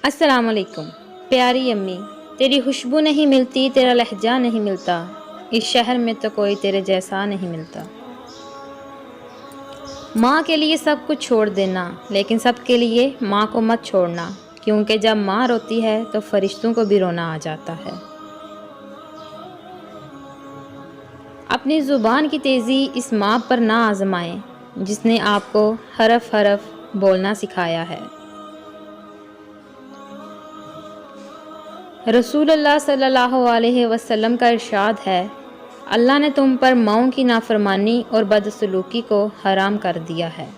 السلام علیکم پیاری امی، تیری خوشبو نہیں ملتی، تیرا لہجہ نہیں ملتا، اس شہر میں تو کوئی تیرے جیسا نہیں ملتا۔ ماں کے لیے سب کچھ چھوڑ دینا، لیکن سب کے لیے ماں کو مت چھوڑنا، کیونکہ جب ماں روتی ہے تو فرشتوں کو بھی رونا آ جاتا ہے۔ اپنی زبان کی تیزی اس ماں پر نہ آزمائیں جس نے آپ کو حرف حرف بولنا سکھایا ہے۔ رسول اللہ صلی اللہ علیہ وسلم کا ارشاد ہے، اللہ نے تم پر ماؤں کی نافرمانی اور بدسلوکی کو حرام کر دیا ہے۔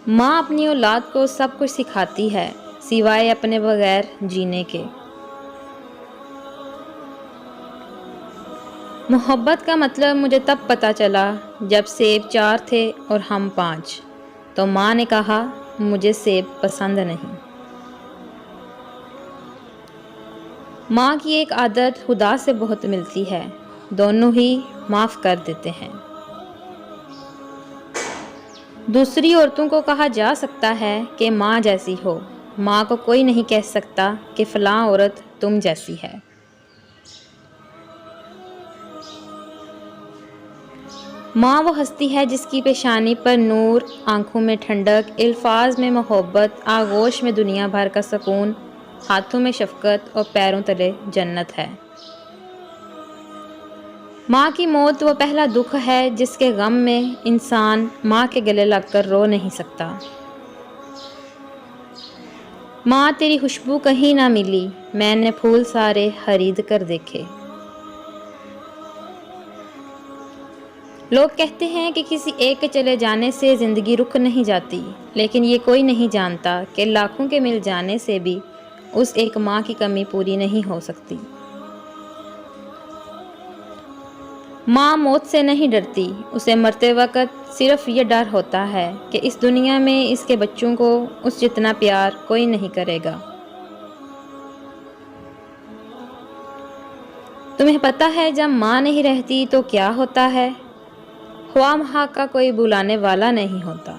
ماں اپنی اولاد کو سب کچھ سکھاتی ہے سوائے اپنے بغیر جینے کے۔ محبت کا مطلب مجھے تب پتہ چلا جب سیب 4 تھے اور ہم 5، تو ماں نے کہا مجھے سیب پسند نہیں۔ ماں کی ایک عادت خدا سے بہت ملتی ہے، دونوں ہی معاف کر دیتے ہیں۔ دوسری عورتوں کو کہا جا سکتا ہے کہ ماں جیسی ہو، ماں کو کوئی نہیں کہہ سکتا کہ فلاں عورت تم جیسی ہے۔ ماں وہ ہستی ہے جس کی پیشانی پر نور، آنکھوں میں ٹھنڈک، الفاظ میں محبت، آغوش میں دنیا بھر کا سکون، ہاتھوں میں شفقت اور پیروں تلے جنت ہے۔ ماں کی موت وہ پہلا دکھ ہے جس کے غم میں انسان ماں کے گلے لگ کر رو نہیں سکتا۔ ماں تیری خوشبو کہیں نہ ملی، میں نے پھول سارے خرید کر دیکھے۔ لوگ کہتے ہیں کہ کسی ایک کے چلے جانے سے زندگی رک نہیں جاتی، لیکن یہ کوئی نہیں جانتا کہ لاکھوں کے مل جانے سے بھی اس ایک ماں کی کمی پوری نہیں ہو سکتی۔ ماں موت سے نہیں ڈرتی، اسے مرتے وقت صرف یہ ڈر ہوتا ہے کہ اس دنیا میں اس کے بچوں کو اس جتنا پیار کوئی نہیں کرے گا۔ تمہیں پتہ ہے جب ماں نہیں رہتی تو کیا ہوتا ہے؟ خواہ مخواہ کا کوئی بلانے والا نہیں ہوتا۔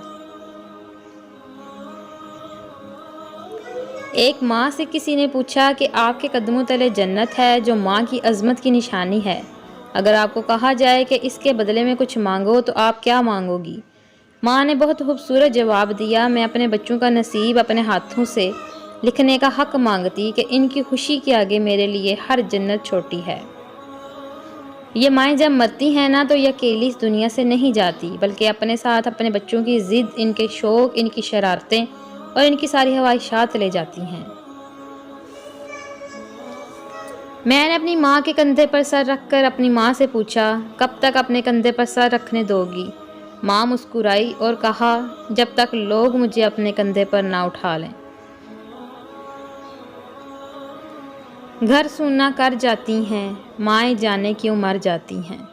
ایک ماں سے کسی نے پوچھا کہ آپ کے قدموں تلے جنت ہے جو ماں کی عظمت کی نشانی ہے، اگر آپ کو کہا جائے کہ اس کے بدلے میں کچھ مانگو تو آپ کیا مانگو گی؟ ماں نے بہت خوبصورت جواب دیا، میں اپنے بچوں کا نصیب اپنے ہاتھوں سے لکھنے کا حق مانگتی کہ ان کی خوشی کے آگے میرے لیے ہر جنت چھوٹی ہے۔ یہ مائیں جب مرتی ہیں نا تو یہ اکیلی اس دنیا سے نہیں جاتی، بلکہ اپنے ساتھ اپنے بچوں کی ضد، ان کے شوق، ان کی شرارتیں اور ان کی ساری خواہشات لے جاتی ہیں۔ میں نے اپنی ماں کے کندھے پر سر رکھ کر اپنی ماں سے پوچھا، کب تک اپنے کندھے پر سر رکھنے دو گی؟ ماں مسکرائی اور کہا، جب تک لوگ مجھے اپنے کندھے پر نہ اٹھا لیں۔ گھر سونا کر جاتی ہیں، مائیں جانے کیوں مر جاتی ہیں۔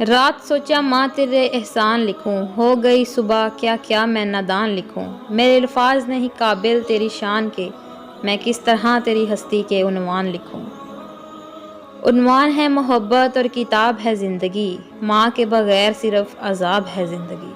رات سوچا ماں تیرے احسان لکھوں، ہو گئی صبح کیا کیا میں نادان لکھوں۔ میرے الفاظ نہیں قابل تیری شان کے، میں کس طرح تیری ہستی کے عنوان لکھوں۔ عنوان ہے محبت اور کتاب ہے زندگی، ماں کے بغیر صرف عذاب ہے زندگی۔